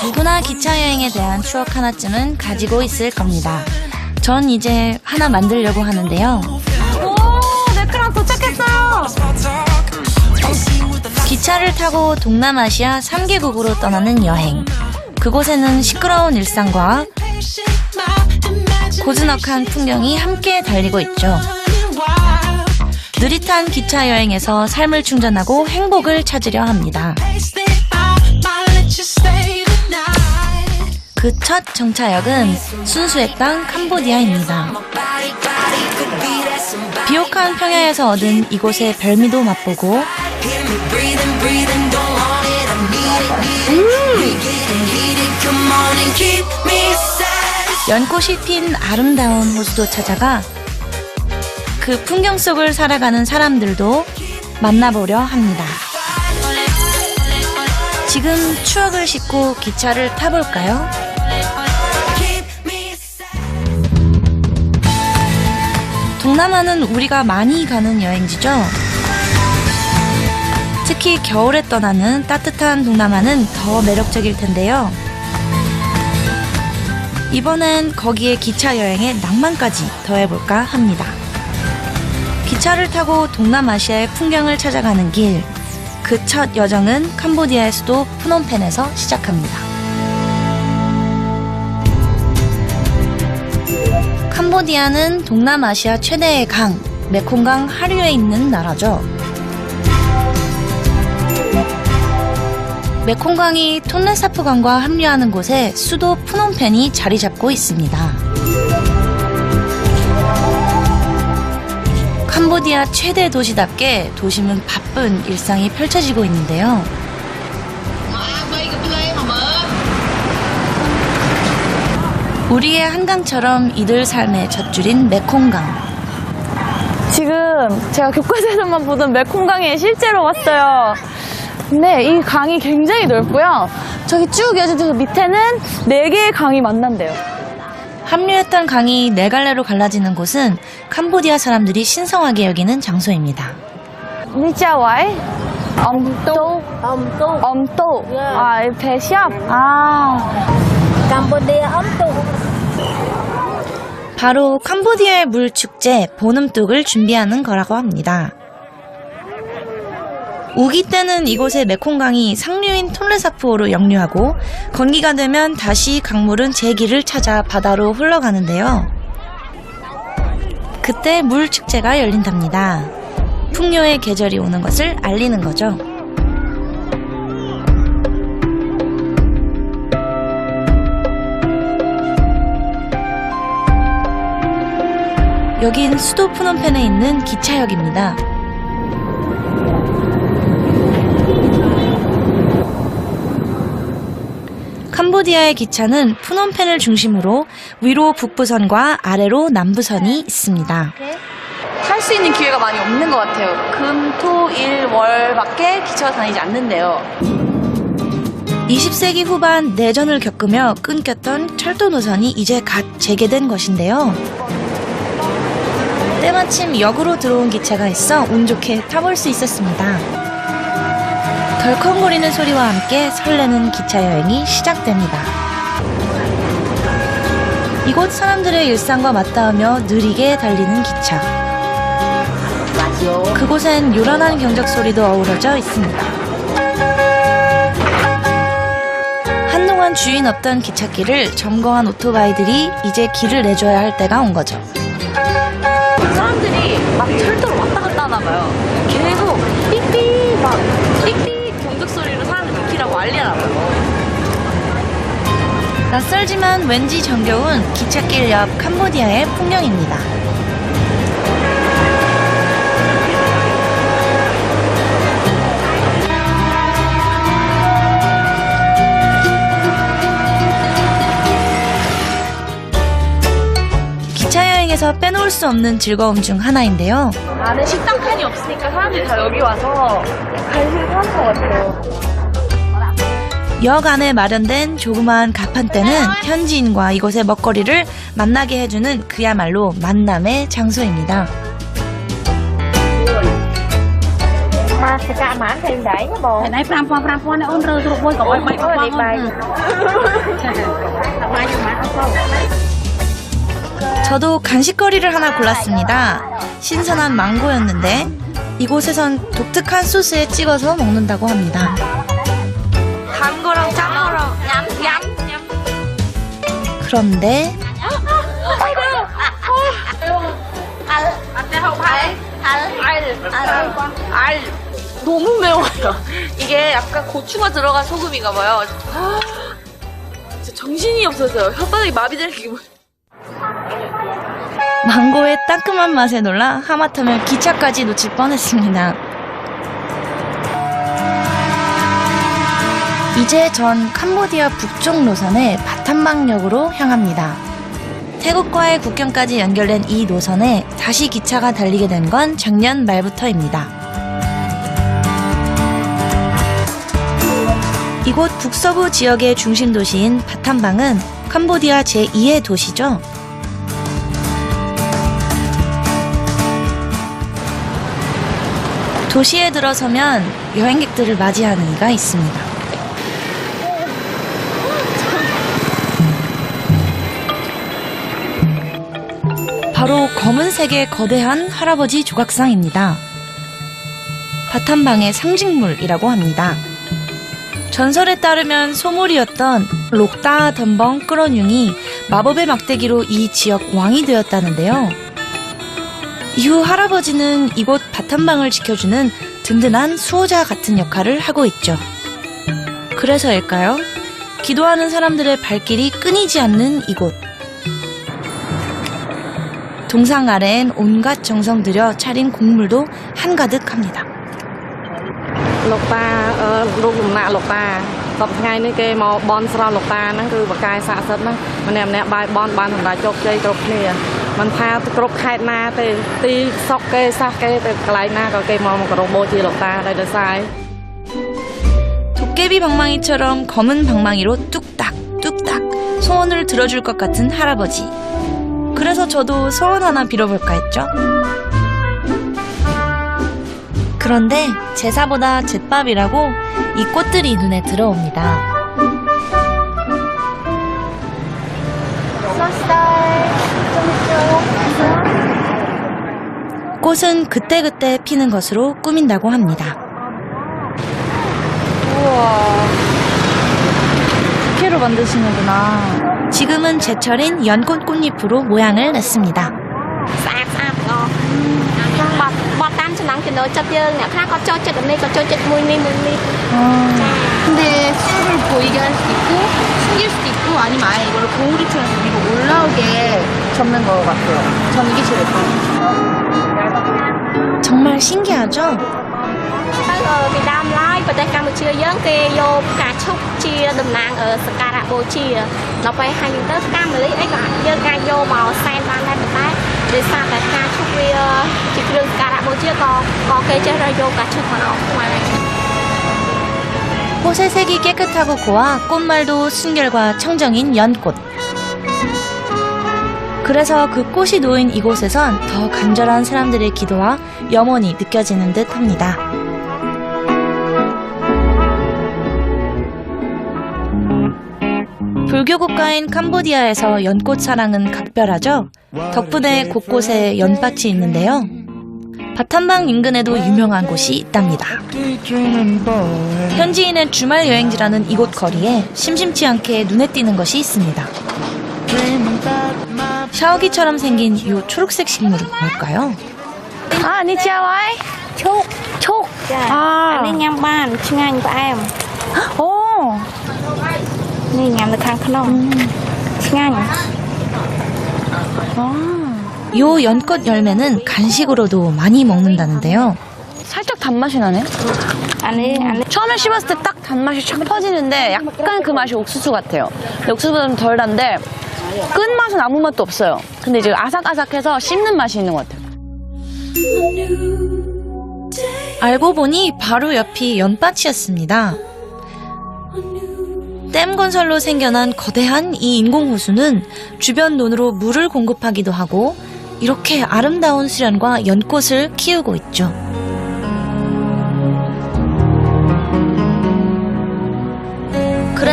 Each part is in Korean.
누구나 기차 여행에 대한 추억 하나쯤은 가지고 있을 겁니다. 전 이제 하나 만들려고 하는데요. 오, 네크랑 도착했어요. 기차를 타고 동남아시아 3개국으로 떠나는 여행. 그곳에는 시끄러운 일상과 고즈넉한 풍경이 함께 달리고 있죠. 느릿한 기차 여행에서 삶을 충전하고 행복을 찾으려 합니다. 그 첫 정차역은 순수의 땅 캄보디아입니다. 비옥한 평야에서 얻은 이곳의 별미도 맛보고 연꽃이 핀 아름다운 호수도 찾아가 그 풍경 속을 살아가는 사람들도 만나보려 합니다. 지금 추억을 싣고 기차를 타볼까요? 동남아는 우리가 많이 가는 여행지죠. 특히 겨울에 떠나는 따뜻한 동남아는 더 매력적일 텐데요. 이번엔 거기에 기차 여행에 낭만까지 더해볼까 합니다. 기차를 타고 동남아시아의 풍경을 찾아가는 길, 그 첫 여정은 캄보디아의 수도 프놈펜에서 시작합니다. 캄보디아는 동남아시아 최대의 강, 메콩강 하류에 있는 나라죠. 메콩강이 톤레사프강과 합류하는 곳에 수도 프놈펜이 자리 잡고 있습니다. 캄보디아 최대 도시답게 도심은 바쁜 일상이 펼쳐지고 있는데요. 우리의 한강처럼 이들 삶의 젖줄인 메콩강. 지금 제가 교과서에서만 보던 메콩강에 실제로 왔어요. 근데 이 강이 굉장히 넓고요. 저기 쭉 이어져서 밑에는 4개의 강이 만난대요. 합류했던 강이 4갈래로 갈라지는 곳은 캄보디아 사람들이 신성하게 여기는 장소입니다. 니자와이? 엄또? 엄또. 아, 배시합? 캄보디아 엄또. 바로 캄보디아의 물축제 보름뚝을 준비하는 거라고 합니다. 우기 때는 이곳의 메콩강이 상류인 톤레사프호로 역류하고 건기가 되면 다시 강물은 제 길을 찾아 바다로 흘러가는데요. 그때 물축제가 열린답니다. 풍요의 계절이 오는 것을 알리는 거죠. 여긴 수도 프놈펜에 있는 기차역입니다. 캄보디아의 기차는 프놈펜을 중심으로 위로 북부선과 아래로 남부선이 있습니다. 탈 수 있는 기회가 많이 없는 것 같아요. 금, 토, 일, 월밖에 기차가 다니지 않는데요. 20세기 후반 내전을 겪으며 끊겼던 철도 노선이 이제 갓 재개된 것인데요. 때마침 역으로 들어온 기차가 있어 운 좋게 타볼 수 있었습니다. 덜컹거리는 소리와 함께 설레는 기차 여행이 시작됩니다. 이곳 사람들의 일상과 맞닿으며 느리게 달리는 기차. 그곳엔 요란한 경적 소리도 어우러져 있습니다. 한동안 주인 없던 기찻길을 점거한 오토바이들이 이제 길을 내줘야 할 때가 온 거죠. 사람들이 막 철도로 왔다 갔다 하나 봐요. 계속 삑삑 막 삑삑 경적 소리로 사람들 비키라고 알리나 봐요. 낯설지만 왠지 정겨운 기찻길 옆 캄보디아의 풍경입니다. 기차 여행에서 빼놓을 수 없는 즐거움 중 하나인데요. 안에 식당 칸이 없으니까 사람들이 다 여기 와서 간식을 사는 것 같아요. 역 안에 마련된 조그마한 가판대는 현지인과 이곳의 먹거리를 만나게 해주는 그야말로 만남의 장소입니다. Mà sẽ cả mãn thêm đấy nhá bố. Này pram pon này ôn rơ rồi bôi có bay Ôi đi bay. 저도 간식거리를 하나 골랐습니다. 신선한 망고였는데 이곳에선 독특한 소스에 찍어서 먹는다고 합니다. 단 거랑 짠 거랑 그런데 너무 매워요. 이게 약간 고추가 들어간 소금인가 봐요. 진짜 정신이 없어서요. 혓바닥이 마비될 기분. 망고의 따끔한 맛에 놀라 하마터면 기차까지 놓칠 뻔했습니다. 이제 전 캄보디아 북쪽 노선의 바탐방역으로 향합니다. 태국과의 국경까지 연결된 이 노선에 다시 기차가 달리게 된 건 작년 말부터입니다. 이곳 북서부 지역의 중심 도시인 바탐방은 캄보디아 제2의 도시죠. 도시에 들어서면 여행객들을 맞이하는 이가 있습니다. 바로 검은색의 거대한 할아버지 조각상입니다. 바탐방의 상징물이라고 합니다. 전설에 따르면 소몰이었던 록다 덤벙 끌어뇽이 마법의 막대기로 이 지역 왕이 되었다는데요. 이후 할아버지는 이곳 바탐방을 지켜주는 든든한 수호자 같은 역할을 하고 있죠. 그래서일까요? 기도하는 사람들의 발길이 끊이지 않는 이곳. 동상 아래엔 온갖 정성 들여 차린 곡물도 한가득합니다. Lục ta, lúc nạ lục ta. Tập ngày nay cái màu bon sra lục ta nó cứ bạc cài xạ sật nó. Mình nè bài bon ban thằng đại chọc chơi chọc nè. Mình pha cột khai na thì ti sọc cái sa cái cái na có cái màu một cái robot chi lục ta đây được sai. 도깨비 방망이처럼 검은 방망이로 뚝딱 뚝딱 소원을 들어줄 것 같은 할아버지. 그래서 저도 소원 하나 빌어볼까 했죠. 그런데 제사보다 잿밥이라고 이 꽃들이 눈에 들어옵니다. 꽃은 그때그때 피는 것으로 꾸민다고 합니다. 우와. 부케로 만드시는구나. 지금은 제철인 연꽃 꽃잎으로 모양을 냈습니다. Bọt tan cho nắng thì nó chất dương nè, khác có cho chất ở đây có cho chất mùi ni. 근데 술을 보이게 할 수도 있고 숨길 수도 있고 아니면 아예 이거를 고우리처럼 위로 올라오게 접는 것 같아요. 저는 이게 제일 예뻐요. 정말 신기하죠? Việt Nam lai và tại Campuchia dân thì vô cả chúc chia đầm nàng ở Sakara Bochia nó phải hành tới cam lấy ấy cả dân ca vô màu xanh ban đây một cái để sao tại ca chúc vi chỉ đường Sakara Bochia có cái chơi ra vô cả chúc mà nó ngoài này. 꽃의 색이 깨끗하고 고와 꽃말도 순결과 청정인 연꽃. 그래서 그 꽃이 놓인 이곳에선 더 간절한 사람들의 기도와 염원이 느껴지는 듯 합니다. 불교 국가인 캄보디아에서 연꽃 사랑은 각별하죠. 덕분에 곳곳에 연밭이 있는데요. 바탐방 인근에도 유명한 곳이 있답니다. 현지인의 주말 여행지라는 이곳 거리에 심심치 않게 눈에 띄는 것이 있습니다. 샤워기처럼 생긴 이 초록색 식물은 뭘까요? 아, 니치아와이. Chúc 촉. anh ấy nhâm ban ngang của em 오. này nhâm được khang khăn ngang 요 연꽃 열매는 간식으로도 많이 먹는다는데요. 살짝 단맛이 나네. anh ấy 처음에 씹었을 때 딱 단맛이 착 퍼지는데 약간 그 맛이 옥수수 같아요. 근데 옥수수보다 좀 덜 단데 끝맛은 아무 맛도 없어요. 근데 이제 아삭아삭해서 씹는 맛이 있는 것 같아요. 알고 보니 바로 옆이 연밭이었습니다. 댐 건설로 생겨난 거대한 이 인공호수는 주변 논으로 물을 공급하기도 하고 이렇게 아름다운 수련과 연꽃을 키우고 있죠.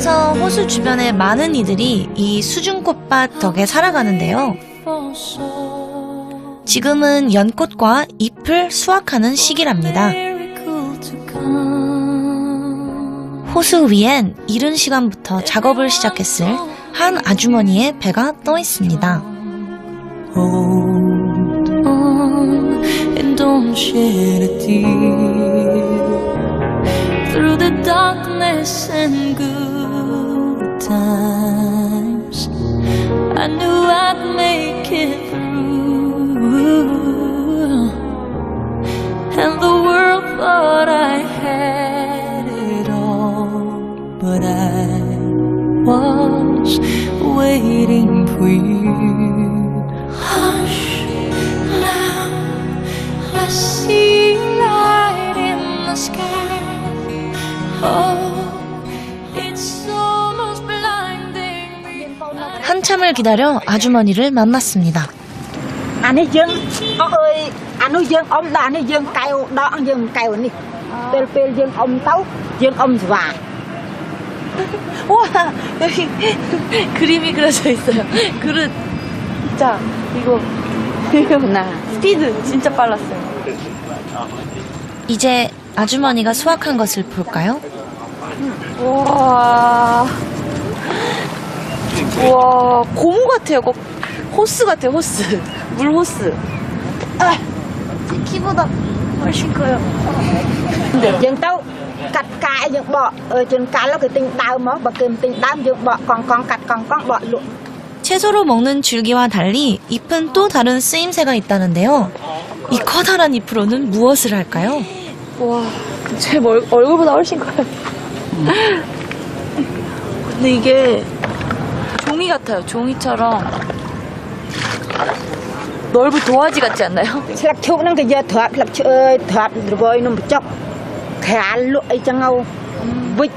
그래서 호수 주변의 많은 이들이 이 수중꽃밭 덕에 살아가는데요. 지금은 연꽃과 잎을 수확하는 시기랍니다. 호수 위엔 이른 시간부터 작업을 시작했을 한 아주머니의 배가 떠 있습니다. Hold on and don't shed a tear through the darkness and good times. I knew I'd make it through, and the world thought I had it all, but I was waiting for you. Hush, now I see light in the sky. Oh, it's almost blinding me. 한참을 기다려 아주머니를 만났습니다. Anh dân ơi, anh ơi dân ông là anh dân cày đó dân cày này, pel dân ông tấu dân ông và. 와, 여기 그림이 그려져 있어요. 그릇. 진짜, 이거. 스피드 진짜 빨랐어요. 이제 아주머니가 수확한 것을 볼까요? 와. 와, 고무 같아요. 호스 같아요, 호스. 물 호스. 아, 제 키보다 훨씬 커요. Dân tấu cắt cài dân bọ, dân cài nó cái tinh đau mà, bậc kim tinh đau dân bọ còn cắt còn bọ luôn. 채소로 먹는 줄기와 달리 잎은 또 다른 쓰임새가 있다는데요. 이 커다란 잎으로는 무엇을 할까요? 와, 제 얼굴보다 훨씬 커요. 근데 이게 종이 같아요. 종이처럼 넓은 도화지 같지 않나요? Slap chụp nó cái giờ thoát rồi nó bị chọc, khá lụi ấy chẳng ngầu, vịt,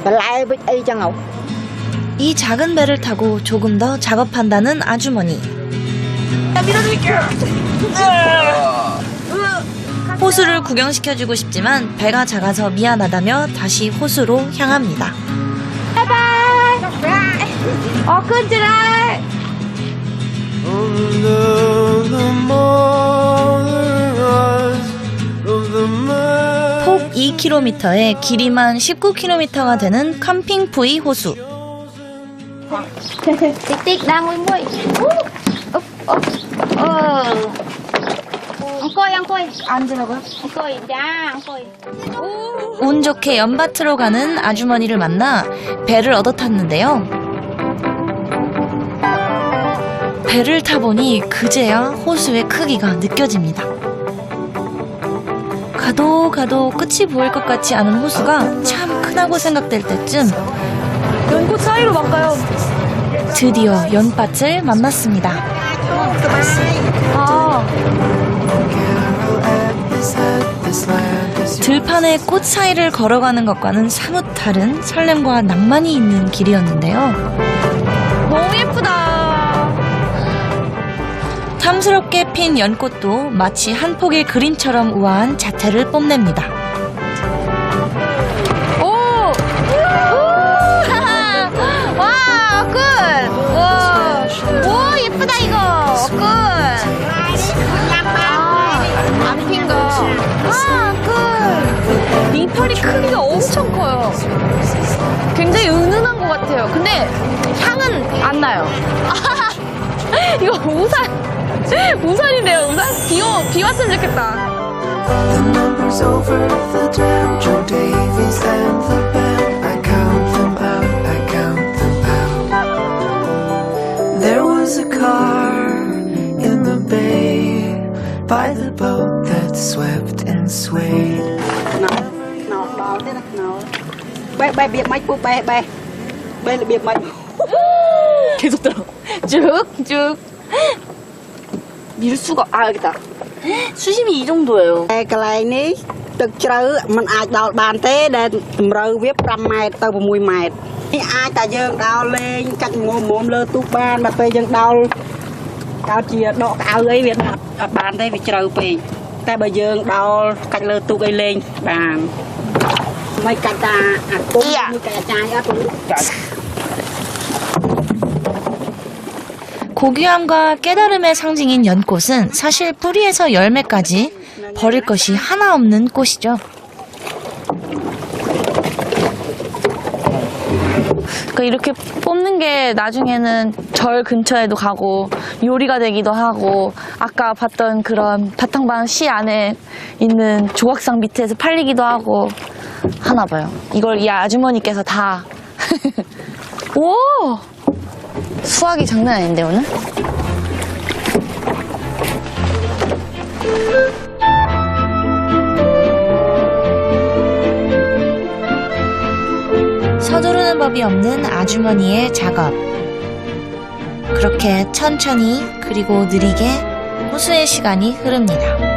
và lại vịt ấy chẳng ngầu. 이 작은 배를 타고 조금 더 작업한다는 아주머니. 호수를 구경시켜주고 싶지만 배가 작아서 미안하다며 다시 호수로 향합니다. 폭 2km에 길이만 19km가 되는 캠핑푸이 호수. Tích đang ngồi ngồi. 엉거이. 앉으라고요? 엉거이, 야, 엉거이. 운 좋게 연밭으로 가는 아주머니를 만나 배를 얻어 탔는데요. 배를 타보니 그제야 호수의 크기가 느껴집니다. 가도 끝이 보일 것 같지 않은 호수가 참 크다고 생각될 때쯤 연꽃 사이로 막 가요. 드디어 연밭을 만났습니다. 아, 들판의 꽃 사이를 걸어가는 것과는 사뭇 다른 설렘과 낭만이 있는 길이었는데요. 너무 예쁘다. 탐스럽게 핀 연꽃도 마치 한 폭의 그림처럼 우아한 자태를 뽐냅니다. 오! 와, 끝! 와, 오, 예쁘다, 이거. 끝! 안 핀 거. 아, 끝! 잉펄이 크기가 엄청 커요. 굉장히 은은한 것 같아요. 근데 향은 안 나요. 이거 우산이네요, 우산? 비 왔으면 좋겠다. The numbers over the dam, Joe Davies and the band. I count them out. There was a car in the bay by the boat that swept and swayed. Nào đào thế nào. Bay biệt mạch của bay là biệt mạch. 계속 들어. 쭉. 밀 수가, 여기다. 수심이 이 정도예요. Cái này níទឹកជ្រៅมันអាចដល់បានទេដែលតម្រូវវា5ម៉ែត្រទៅ6ម៉ែត្រនេះអាចតែយើងដល់លេងកាច់មុំលើទូកបានមកពេលយើងដល់ជាដកកៅអីវាអត់បានទេវាជ្រៅពេកតែបើយើងដល់កាច់លើទូកអីលេងបាន mấy cạch ta cũng mấy cạch chai á tôi 고귀함과 깨달음의 상징인 연꽃은 사실 뿌리에서 열매까지 버릴 것이 하나 없는 꽃이죠. 그러니까 이렇게 뽑는 게 나중에는 절 근처에도 가고 요리가 되기도 하고 아까 봤던 그런 바탕방 시 안에 있는 조각상 밑에서 팔리기도 하고 하나 봐요. 이걸 이 아주머니께서 다 오! 수학이 장난 아닌데 오늘? 서두르는 법이 없는 아주머니의 작업. 그렇게 천천히 그리고 느리게 호수의 시간이 흐릅니다.